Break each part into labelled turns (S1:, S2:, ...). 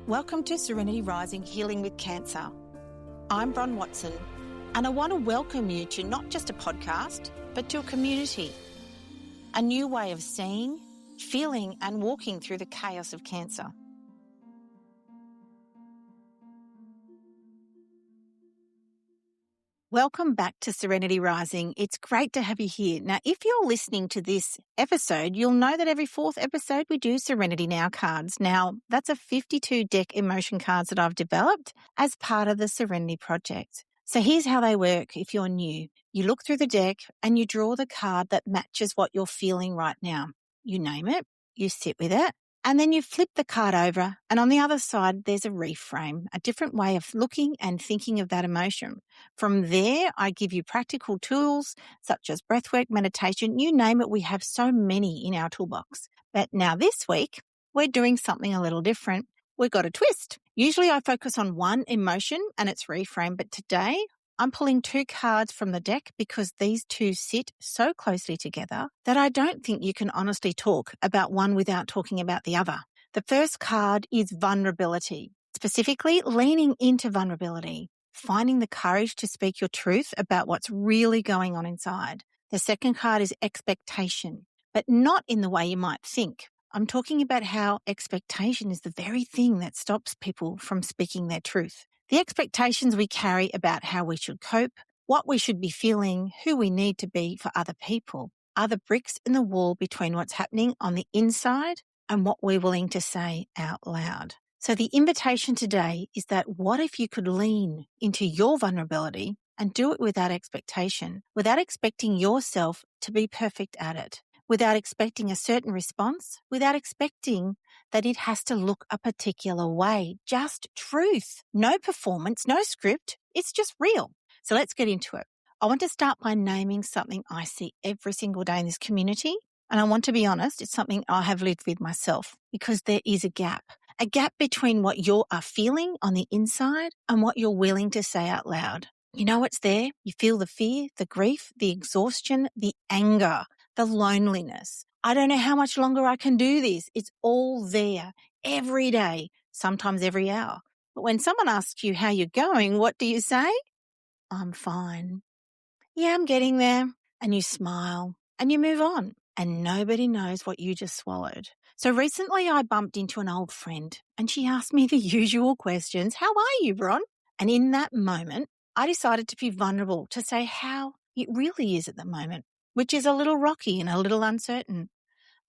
S1: Welcome to Serenity Rising, Healing with Cancer. I'm Bron Watson, and I want to welcome you to not just a podcast, but to a community, a new way of seeing, feeling, and walking through the chaos of cancer. Welcome back to Serenity Rising. It's great to have you here. Now, if you're listening to this episode, you'll know that every fourth episode we do Serenity Now cards. Now, that's a 52-deck emotion cards that I've developed as part of the Serenity Project. So here's how they work if you're new. You look through the deck and you draw the card that matches what you're feeling right now. You name it, you sit with it, and then you flip the card over, and on the other side, there's a reframe, a different way of looking and thinking of that emotion. From there, I give you practical tools such as breathwork, meditation, you name it. We have so many in our toolbox. But now this week, we're doing something a little different. We've got a twist. Usually I focus on one emotion and its reframe, but today I'm pulling two cards from the deck because these two sit so closely together that I don't think you can honestly talk about one without talking about the other. The first card is vulnerability, specifically leaning into vulnerability, finding the courage to speak your truth about what's really going on inside. The second card is expectation, but not in the way you might think. I'm talking about how expectation is the very thing that stops people from speaking their truth. The expectations we carry about how we should cope, what we should be feeling, who we need to be for other people, are the bricks in the wall between what's happening on the inside and what we're willing to say out loud. So the invitation today is that what if you could lean into your vulnerability and do it without expectation, without expecting yourself to be perfect at it, without expecting a certain response, without expecting that it has to look a particular way. Just truth. No performance, no script. It's just real. So let's get into it. I want to start by naming something I see every single day in this community. And I want to be honest, it's something I have lived with myself because there is a gap between what you are feeling on the inside and what you're willing to say out loud. You know what's there. You feel the fear, the grief, the exhaustion, the anger, the loneliness. I don't know how much longer I can do this. It's all there every day, sometimes every hour. But when someone asks you how you're going, what do you say? I'm fine. Yeah, I'm getting there. And you smile and you move on. And nobody knows what you just swallowed. So recently I bumped into an old friend and she asked me the usual questions. How are you, Bron? And in that moment, I decided to be vulnerable, to say how it really is at the moment, which is a little rocky and a little uncertain.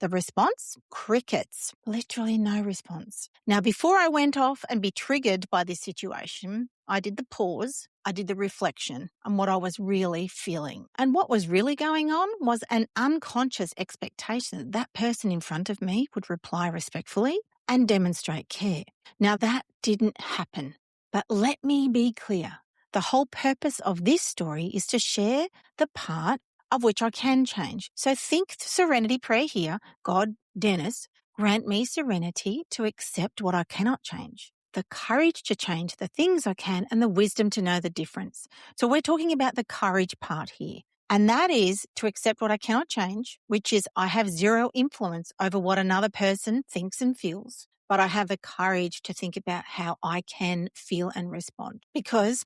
S1: The response? Crickets. Literally no response. Now, before I went off and be triggered by this situation, I did the pause, I did the reflection on what I was really feeling. And what was really going on was an unconscious expectation that that person in front of me would reply respectfully and demonstrate care. Now, that didn't happen. But let me be clear. The whole purpose of this story is to share the part of which I can change. So think serenity prayer here. God, Dennis, grant me serenity to accept what I cannot change, the courage to change the things I can, and the wisdom to know the difference. So we're talking about the courage part here. And that is to accept what I cannot change, which is I have zero influence over what another person thinks and feels. But I have the courage to think about how I can feel and respond because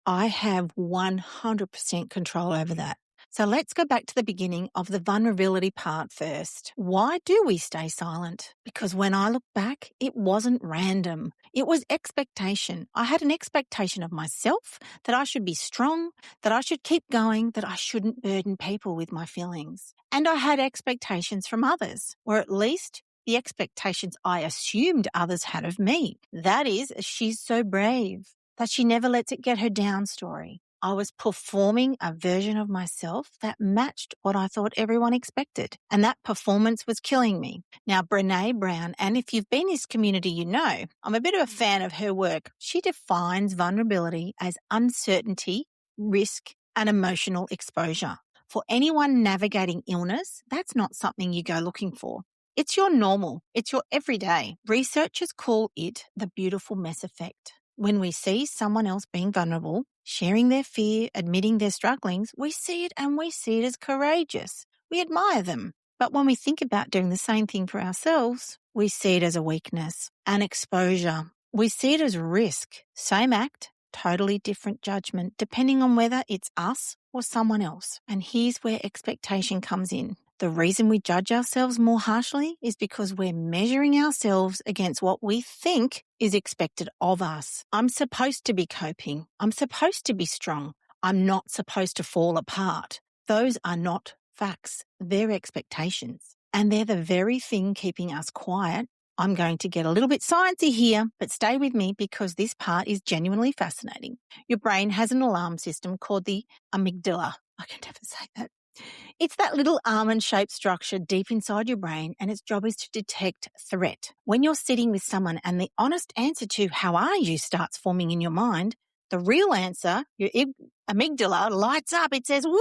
S1: I have 100% control over that. So let's go back to the beginning of the vulnerability part first. Why do we stay silent? Because when I look back, it wasn't random. It was expectation. I had an expectation of myself that I should be strong, that I should keep going, that I shouldn't burden people with my feelings. And I had expectations from others, or at least the expectations I assumed others had of me. That is, she's so brave that she never lets it get her down story. I was performing a version of myself that matched what I thought everyone expected. And that performance was killing me. Now, Brené Brown, and if you've been in this community, you know, I'm a bit of a fan of her work. She defines vulnerability as uncertainty, risk, and emotional exposure. For anyone navigating illness, that's not something you go looking for. It's your normal. It's your everyday. Researchers call it the beautiful mess effect. When we see someone else being vulnerable, sharing their fear, admitting their strugglings, we see it and we see it as courageous. We admire them. But when we think about doing the same thing for ourselves, we see it as a weakness, an exposure, We see it as risk. Same act, totally different judgment, depending on whether it's us or someone else. And here's where expectation comes in. The reason we judge ourselves more harshly is because we're measuring ourselves against what we think is expected of us. I'm supposed to be coping. I'm supposed to be strong. I'm not supposed to fall apart. Those are not facts. They're expectations. And they're the very thing keeping us quiet. I'm going to get a little bit sciencey here, but stay with me because this part is genuinely fascinating. Your brain has an alarm system called the amygdala. I can never say that. It's that little almond-shaped structure deep inside your brain, and its job is to detect threat. When you're sitting with someone and the honest answer to "how are you" starts forming in your mind, the real answer, your amygdala, lights up. It says, "Woo,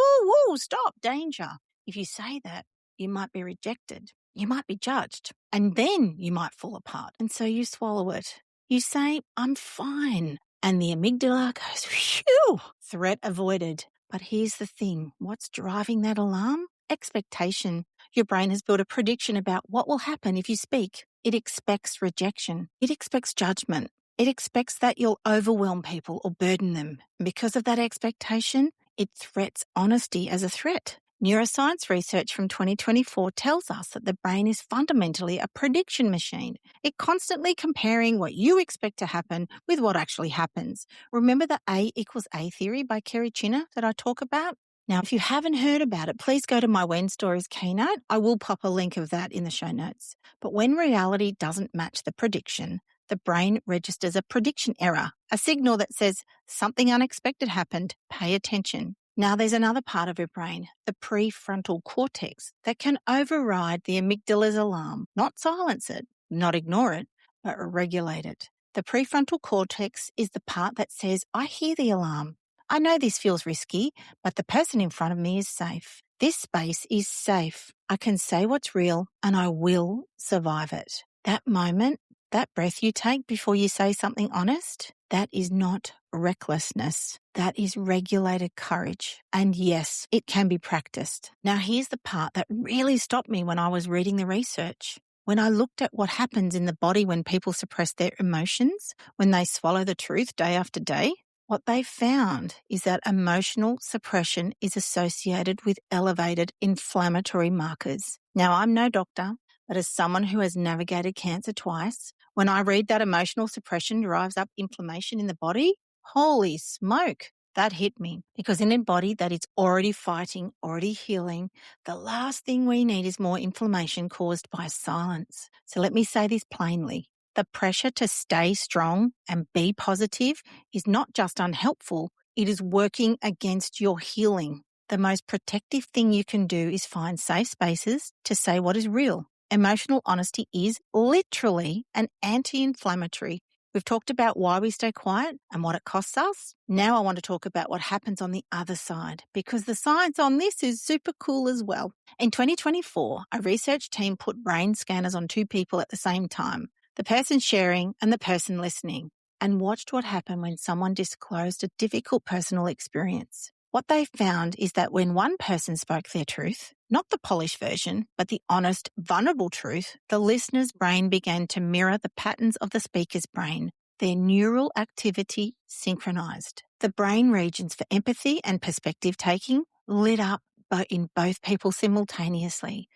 S1: woo, stop, danger." If you say that, you might be rejected. You might be judged, and then you might fall apart. And so you swallow it. You say, "I'm fine." And the amygdala goes, "Phew, threat avoided." But here's the thing. What's driving that alarm? Expectation. Your brain has built a prediction about what will happen if you speak. It expects rejection. It expects judgment. It expects that you'll overwhelm people or burden them. And because of that expectation, it threats honesty as a threat. Neuroscience research from 2024 tells us that the brain is fundamentally a prediction machine. It's constantly comparing what you expect to happen with what actually happens. Remember the A equals A theory by Kerry Chinner that I talk about? Now, if you haven't heard about it, please go to my When Stories keynote. I will pop a link of that in the show notes. But when reality doesn't match the prediction, the brain registers a prediction error, a signal that says something unexpected happened. Pay attention. Now, there's another part of your brain, the prefrontal cortex, that can override the amygdala's alarm, not silence it, not ignore it, but regulate it. The prefrontal cortex is the part that says, "I hear the alarm. I know this feels risky, but the person in front of me is safe. This space is safe. I can say what's real and I will survive it." That moment, that breath you take before you say something honest, that is not recklessness. That is regulated courage. And yes, it can be practiced. Now, here's the part that really stopped me when I was reading the research. When I looked at what happens in the body when people suppress their emotions, when they swallow the truth day after day, what they found is that emotional suppression is associated with elevated inflammatory markers. Now, I'm no doctor, but as someone who has navigated cancer twice, when I read that emotional suppression drives up inflammation in the body, holy smoke, that hit me. Because in a body that is already fighting, already healing, the last thing we need is more inflammation caused by silence. So let me say this plainly. The pressure to stay strong and be positive is not just unhelpful, it is working against your healing. The most protective thing you can do is find safe spaces to say what is real. Emotional honesty is literally an anti-inflammatory. We've talked about why we stay quiet and what it costs us. Now I want to talk about what happens on the other side, because the science on this is super cool as well. In 2024, a research team put brain scanners on two people at the same time, the person sharing and the person listening, and watched what happened when someone disclosed a difficult personal experience. What they found is that when one person spoke their truth, not the polished version, but the honest, vulnerable truth, the listener's brain began to mirror the patterns of the speaker's brain. Their neural activity synchronized. The brain regions for empathy and perspective taking lit up in both people simultaneously.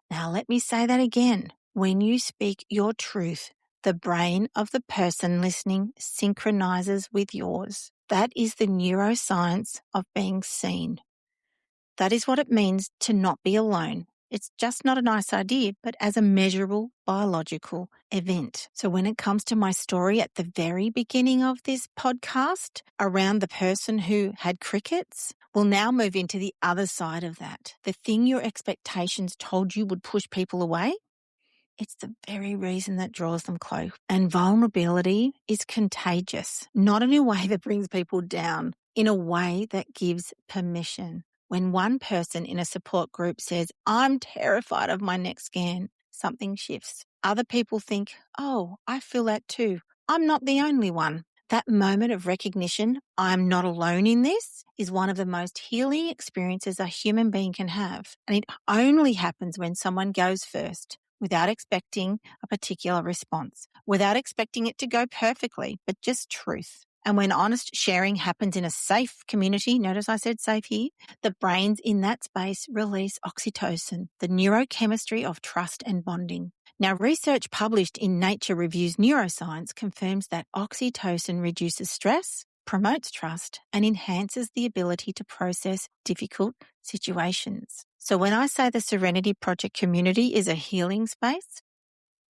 S1: Now, let me say that again. When you speak your truth, the brain of the person listening synchronizes with yours. That is the neuroscience of being seen. That is what it means to not be alone. It's just not a nice idea, but as a measurable biological event. So when it comes to my story at the very beginning of this podcast around the person who had crickets, we'll now move into the other side of that. The thing your expectations told you would push people away, it's the very reason that draws them close. And vulnerability is contagious, not in a way that brings people down, in a way that gives permission. When one person in a support group says, "I'm terrified of my next scan," something shifts. Other people think, "Oh, I feel that too. I'm not the only one." That moment of recognition, "I'm not alone in this," is one of the most healing experiences a human being can have. And it only happens when someone goes first, without expecting a particular response, without expecting it to go perfectly, but just truth. And when honest sharing happens in a safe community, notice I said safe here, the brains in that space release oxytocin, the neurochemistry of trust and bonding. Now, research published in Nature Reviews Neuroscience confirms that oxytocin reduces stress, promotes trust, and enhances the ability to process difficult situations. So when I say the Serenity Project community is a healing space,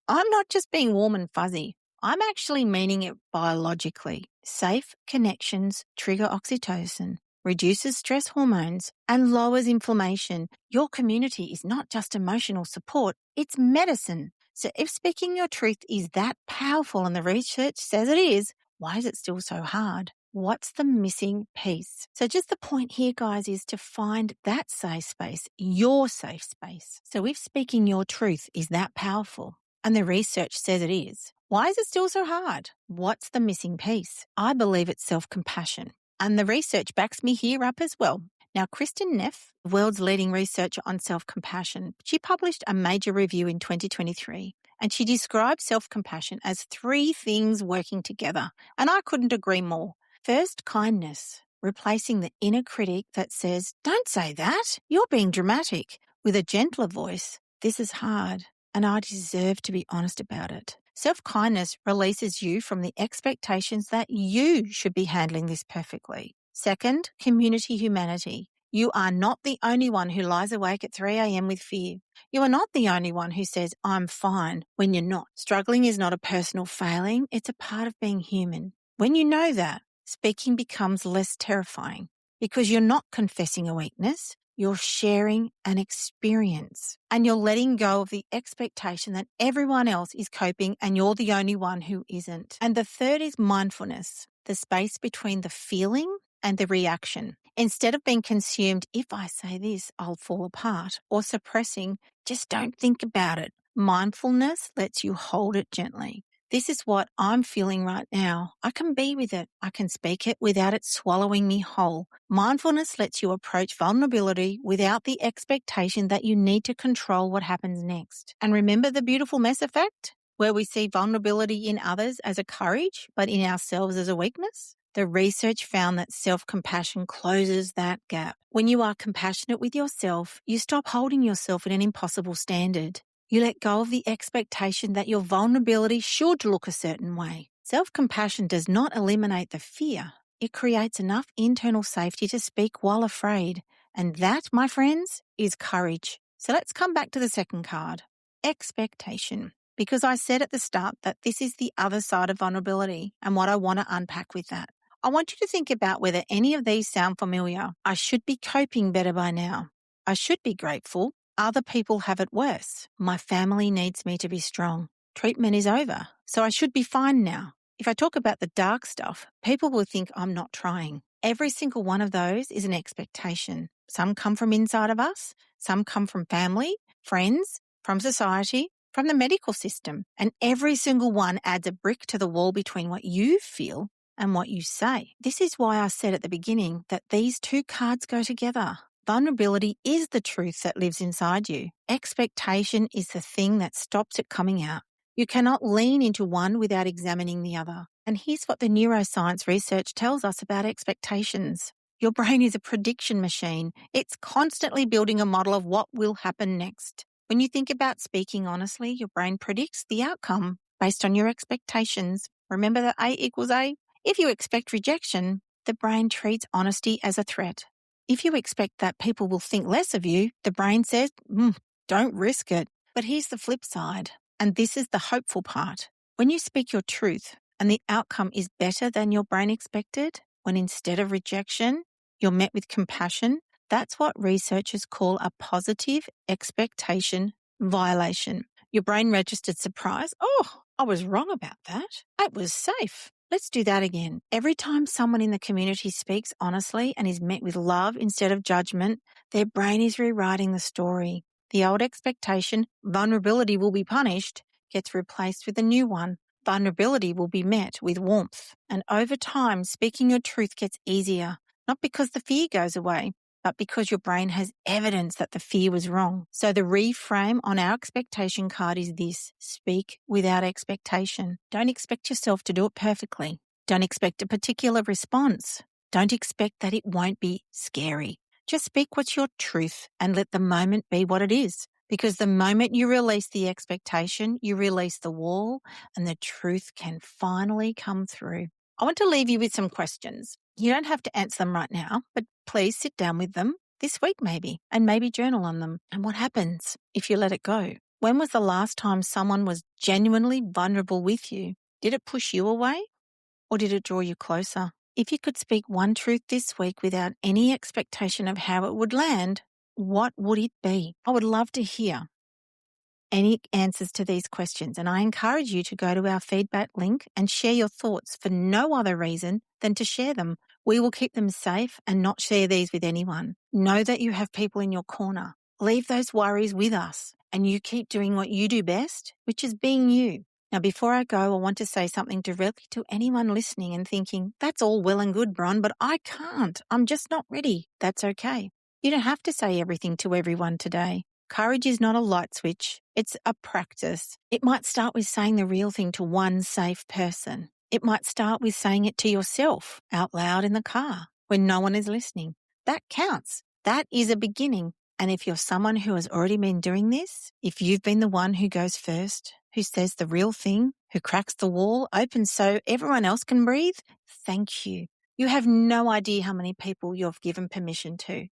S1: I'm not just being warm and fuzzy. I'm actually meaning it biologically. Safe connections trigger oxytocin, reduces stress hormones, and lowers inflammation. Your community is not just emotional support, it's medicine. So if speaking your truth is that powerful and the research says it is, why is it still so hard? What's the missing piece? So just the point here, guys, is to find that safe space, your safe space. So if speaking your truth is that powerful, and the research says it is, why is it still so hard? What's the missing piece? I believe it's self-compassion. And the research backs me here up as well. Now, Kristen Neff, the world's leading researcher on self-compassion, she published a major review in 2023, and she described self-compassion as 3 things working together. And I couldn't agree more. First, kindness, replacing the inner critic that says, "Don't say that, you're being dramatic," with a gentler voice. "This is hard, and I deserve to be honest about it." Self-kindness releases you from the expectations that you should be handling this perfectly. Second, community humanity. You are not the only one who lies awake at 3 a.m. with fear. You are not the only one who says, "I'm fine," when you're not. Struggling is not a personal failing, it's a part of being human. When you know that, speaking becomes less terrifying because you're not confessing a weakness. You're sharing an experience and you're letting go of the expectation that everyone else is coping and you're the only one who isn't. And the third is mindfulness, the space between the feeling and the reaction. Instead of being consumed, "If I say this, I'll fall apart," or suppressing, "Just don't think about it." Mindfulness lets you hold it gently. This is what I'm feeling right now. I can be with it. I can speak it without it swallowing me whole. Mindfulness lets you approach vulnerability without the expectation that you need to control what happens next. And remember the beautiful mess effect, where we see vulnerability in others as a courage, but in ourselves as a weakness? The research found that self-compassion closes that gap. When you are compassionate with yourself, you stop holding yourself at an impossible standard. You let go of the expectation that your vulnerability should look a certain way. Self-compassion does not eliminate the fear. It creates enough internal safety to speak while afraid. And that, my friends, is courage. So let's come back to the second card, expectation. Because I said at the start that this is the other side of vulnerability and what I want to unpack with that. I want you to think about whether any of these sound familiar. I should be coping better by now. I should be grateful. Other people have it worse. My family needs me to be strong. Treatment is over, so I should be fine now. If I talk about the dark stuff, people will think I'm not trying. Every single one of those is an expectation. Some come from inside of us, some come from family, friends, from society, from the medical system, and every single one adds a brick to the wall between what you feel and what you say. This is why I said at the beginning that these 2 cards go together. Vulnerability is the truth that lives inside you. Expectation is the thing that stops it coming out. You cannot lean into one without examining the other. And here's what the neuroscience research tells us about expectations. Your brain is a prediction machine. It's constantly building a model of what will happen next. When you think about speaking honestly, your brain predicts the outcome based on your expectations. Remember that A equals A? If you expect rejection, the brain treats honesty as a threat. If you expect that people will think less of you, the brain says, don't risk it. But here's the flip side, and this is the hopeful part. When you speak your truth and the outcome is better than your brain expected, when instead of rejection, you're met with compassion, that's what researchers call a positive expectation violation. Your brain registered surprise. "Oh, I was wrong about that. It was safe. Let's do that again." Every time someone in the community speaks honestly and is met with love instead of judgment, their brain is rewriting the story. The old expectation, vulnerability will be punished, gets replaced with a new one. Vulnerability will be met with warmth. And over time, speaking your truth gets easier, not because the fear goes away, but because your brain has evidence that the fear was wrong. So the reframe on our expectation card is this: speak without expectation. Don't expect yourself to do it perfectly. Don't expect a particular response. Don't expect that it won't be scary. Just speak what's your truth and let the moment be what it is. Because the moment you release the expectation, you release the wall and the truth can finally come through. I want to leave you with some questions. You don't have to answer them right now, but please sit down with them this week maybe, and maybe journal on them. And what happens if you let it go? When was the last time someone was genuinely vulnerable with you? Did it push you away or did it draw you closer? If you could speak one truth this week without any expectation of how it would land, what would it be? I would love to hear any answers to these questions, and I encourage you to go to our feedback link and share your thoughts for no other reason than to share them. We will keep them safe and not share these with anyone. Know that you have people in your corner. Leave those worries with us and you keep doing what you do best, which is being you. Now, before I go, I want to say something directly to anyone listening and thinking, that's all well and good, Bron, but I can't. I'm just not ready. That's okay. You don't have to say everything to everyone today. Courage is not a light switch. It's a practice. It might start with saying the real thing to one safe person. It might start with saying it to yourself out loud in the car when no one is listening. That counts. That is a beginning. And if you're someone who has already been doing this, if you've been the one who goes first, who says the real thing, who cracks the wall open so everyone else can breathe, thank you. You have no idea how many people you've given permission to.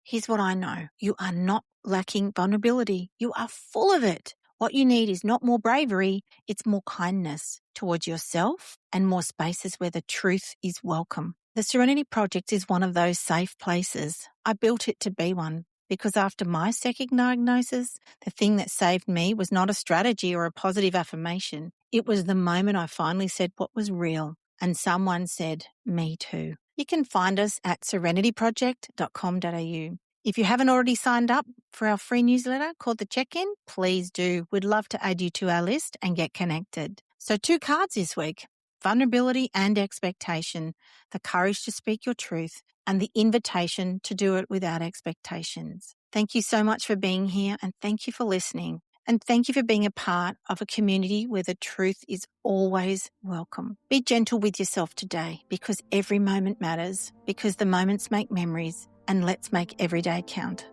S1: Here's what I know. You are not lacking vulnerability. You are full of it. What you need is not more bravery, it's more kindness towards yourself and more spaces where the truth is welcome. The Serenity Project is one of those safe places. I built it to be one because after my second diagnosis, the thing that saved me was not a strategy or a positive affirmation. It was the moment I finally said what was real, and someone said, me too. You can find us at serenityproject.com.au. If you haven't already signed up for our free newsletter called The Check-In, please do. We'd love to add you to our list and get connected. So 2 cards this week: vulnerability and expectation, the courage to speak your truth, and the invitation to do it without expectations. Thank you so much for being here, and thank you for listening. And thank you for being a part of a community where the truth is always welcome. Be gentle with yourself today because every moment matters, because the moments make memories, and let's make every day count.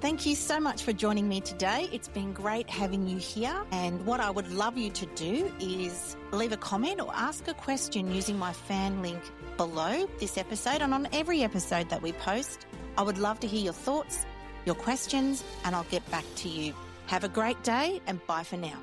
S1: Thank you so much for joining me today. It's been great having you here. And what I would love you to do is leave a comment or ask a question using my fan link below this episode and on every episode that we post. I would love to hear your thoughts, your questions, and I'll get back to you. Have a great day and bye for now.